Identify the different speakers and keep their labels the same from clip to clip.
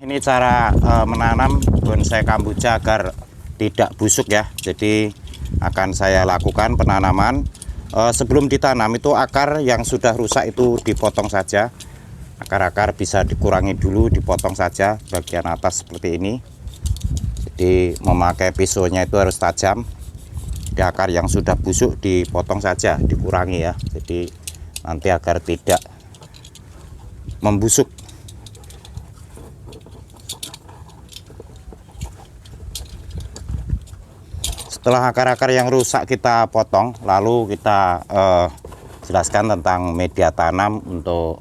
Speaker 1: Ini cara menanam bonsai kamboja agar tidak busuk ya. Jadi akan saya lakukan penanaman. Sebelum ditanam itu akar yang sudah rusak itu dipotong saja. Akar-akar bisa dikurangi dulu, dipotong saja bagian atas seperti ini. Jadi memakai pisaunya itu harus tajam. Di akar yang sudah busuk dipotong saja, dikurangi ya. Jadi nanti agar tidak membusuk. Setelah akar-akar yang rusak kita potong, lalu kita jelaskan tentang media tanam untuk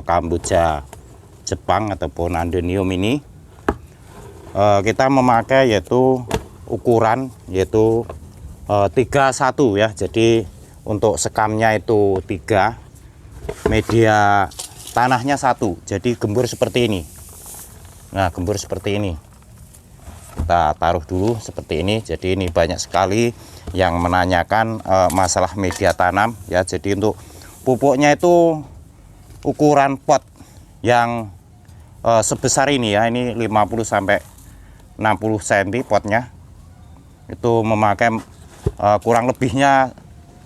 Speaker 1: kamboja Jepang ataupun Adenium ini. Kita memakai yaitu ukuran yaitu 31 ya. Jadi untuk sekamnya itu 3, media tanahnya 1. Jadi gembur seperti ini. Nah, gembur seperti ini. Kita taruh dulu seperti ini. Jadi ini banyak sekali yang menanyakan masalah media tanam ya. Jadi untuk pupuknya itu ukuran pot yang sebesar ini ya. Ini 50 sampai 60 cm potnya. Itu memakai kurang lebihnya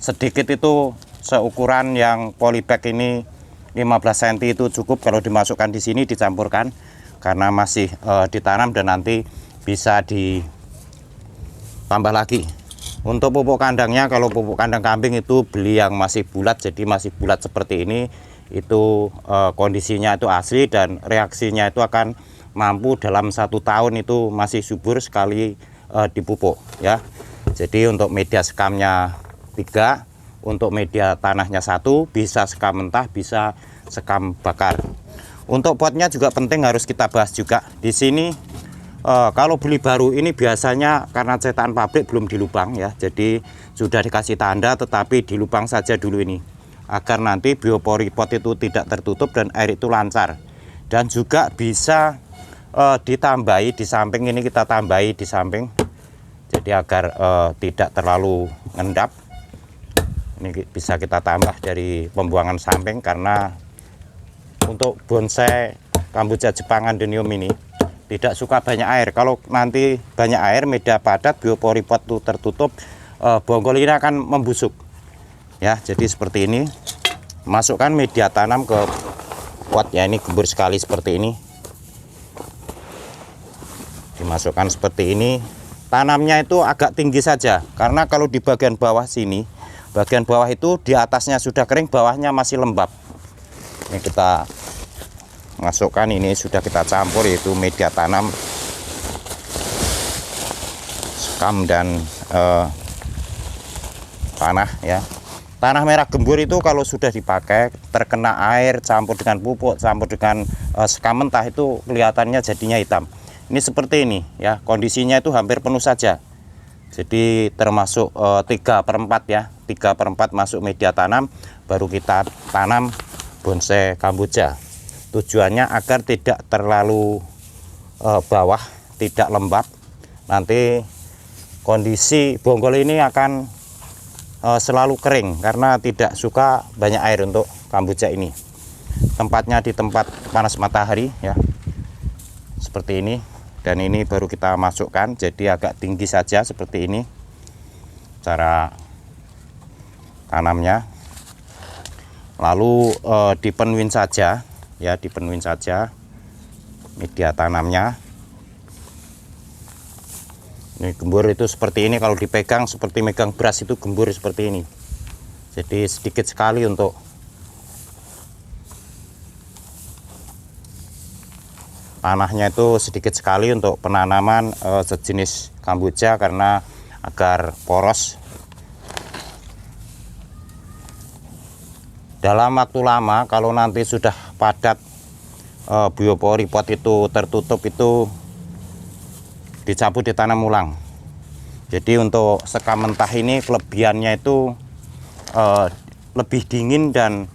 Speaker 1: sedikit itu seukuran yang polybag ini 15 cm itu cukup kalau dimasukkan di sini dicampurkan karena masih ditanam dan nanti bisa ditambah lagi. Untuk pupuk kandangnya, kalau pupuk kandang kambing itu beli yang masih bulat, jadi masih bulat seperti ini, itu kondisinya itu asli dan reaksinya itu akan mampu dalam 1 tahun itu masih subur sekali dipupuk ya. Jadi untuk media sekamnya 3, untuk media tanahnya 1, bisa sekam mentah, bisa sekam bakar. Untuk potnya juga penting harus kita bahas juga di sini. Kalau beli baru ini biasanya karena cetakan pabrik belum dilubang ya, jadi sudah dikasih tanda tetapi dilubang saja dulu ini agar nanti biopori pot itu tidak tertutup dan air itu lancar. Dan juga bisa ditambahi di samping ini, kita tambahi di samping jadi agar tidak terlalu ngendap. Ini bisa kita tambah dari pembuangan samping karena untuk bonsai kamboja Jepang Adenium ini tidak suka banyak air. Kalau nanti banyak air, media padat, biopori pot itu tertutup, bonggol ini akan membusuk. Ya, jadi seperti ini. Masukkan media tanam ke pot ya, ini gembur sekali seperti ini. Dimasukkan seperti ini. Tanamnya itu agak tinggi saja, karena kalau di bagian bawah sini, bagian bawah itu di atasnya sudah kering, bawahnya masih lembab. Ini kita masukkan, ini sudah kita campur yaitu media tanam, sekam dan tanah ya. Tanah merah gembur itu kalau sudah dipakai terkena air campur dengan pupuk, campur dengan sekam mentah itu kelihatannya jadinya hitam. Ini seperti ini ya, kondisinya itu hampir penuh saja. Jadi termasuk 3/4 ya, 3/4 masuk media tanam, baru kita tanam bonsai kamboja. Tujuannya agar tidak terlalu bawah, tidak lembab. Nanti kondisi bonggol ini akan selalu kering karena tidak suka banyak air untuk kamboja ini. Tempatnya di tempat panas matahari ya, seperti ini. Dan ini baru kita masukkan, jadi agak tinggi saja seperti ini cara tanamnya. Lalu dipenuhin saja ya, dipenuhin saja media tanamnya. Ini gembur itu seperti ini, kalau dipegang seperti megang beras itu gembur seperti ini. Jadi sedikit sekali untuk tanahnya, itu sedikit sekali untuk penanaman sejenis kamboja karena agar poros. Dalam waktu lama kalau nanti sudah padat biopori pot itu tertutup, itu dicabut, ditanam ulang. Jadi untuk sekam mentah ini kelebihannya itu lebih dingin dan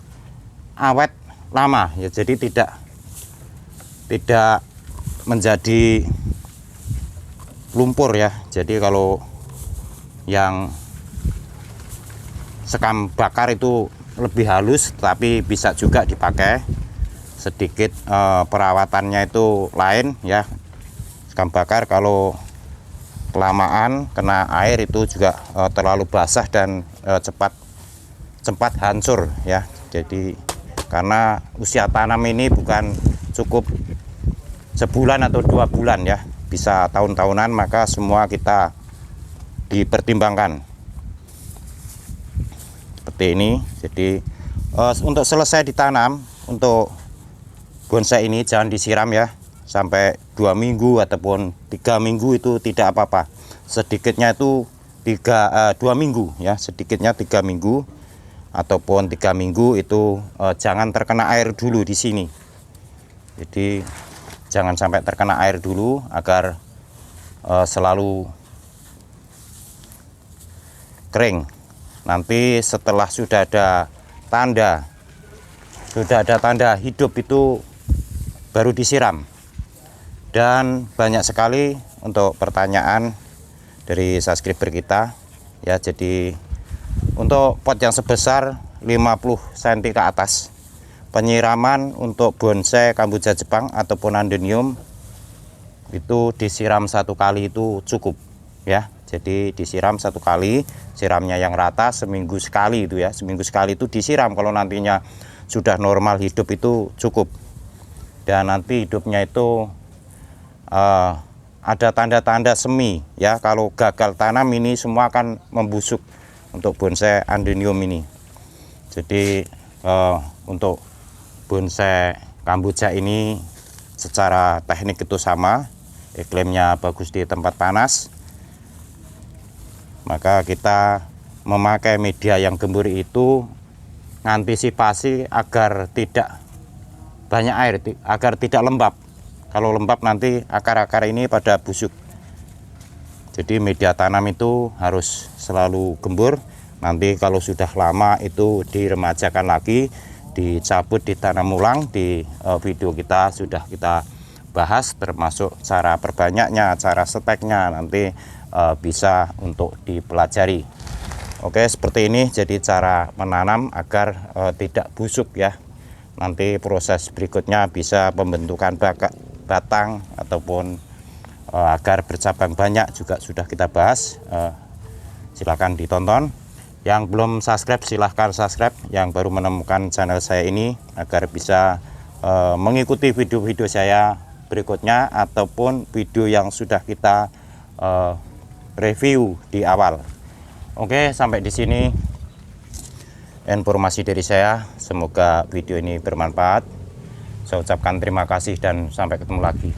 Speaker 1: awet lama ya, jadi tidak menjadi lumpur ya. Jadi kalau yang sekam bakar itu lebih halus, tapi bisa juga dipakai sedikit perawatannya itu lain ya. Sekam bakar kalau kelamaan kena air itu juga terlalu basah dan cepat hancur ya. Jadi karena usia tanam ini bukan cukup sebulan atau 2 bulan ya, bisa tahun-tahunan, maka semua kita dipertimbangkan seperti ini. Jadi untuk selesai ditanam, untuk bonsai ini jangan disiram ya sampai 2 minggu ataupun 3 minggu, itu tidak apa-apa. Sedikitnya itu 2 minggu ya, sedikitnya 3 minggu ataupun 3 minggu itu jangan terkena air dulu di sini. Jadi jangan sampai terkena air dulu agar selalu kering. Nanti setelah sudah ada tanda hidup itu baru disiram. Dan banyak sekali untuk pertanyaan dari subscriber kita ya. Jadi untuk pot yang sebesar 50 cm ke atas, penyiraman untuk bonsai kamboja Jepang ataupun andenium itu disiram 1 kali itu cukup ya. Jadi disiram 1 kali, siramnya yang rata, seminggu sekali itu ya. Seminggu sekali itu disiram. Kalau nantinya sudah normal hidup itu cukup. Dan nanti hidupnya itu ada tanda-tanda semi ya. Kalau gagal tanam ini semua akan membusuk untuk bonsai andenium ini. Jadi untuk bonsai kamboja ini secara teknik itu sama, iklimnya bagus di tempat panas, maka kita memakai media yang gembur itu mengantisipasi agar tidak banyak air, agar tidak lembab. Kalau lembab nanti akar-akar ini pada busuk. Jadi media tanam itu harus selalu gembur. Nanti kalau sudah lama itu diremajakan lagi, dicabut, ditanam ulang. Di video kita sudah kita bahas, termasuk cara perbanyaknya, cara seteknya, nanti bisa untuk dipelajari. Oke, seperti ini jadi cara menanam agar tidak busuk ya. Nanti proses berikutnya bisa pembentukan batang ataupun agar bercabang banyak juga sudah kita bahas. Silahkan ditonton. Yang belum subscribe silahkan subscribe, yang baru menemukan channel saya ini, agar bisa mengikuti video-video saya berikutnya ataupun video yang sudah kita review di awal. Oke, sampai di sini informasi dari saya. Semoga video ini bermanfaat. Saya ucapkan terima kasih dan sampai ketemu lagi.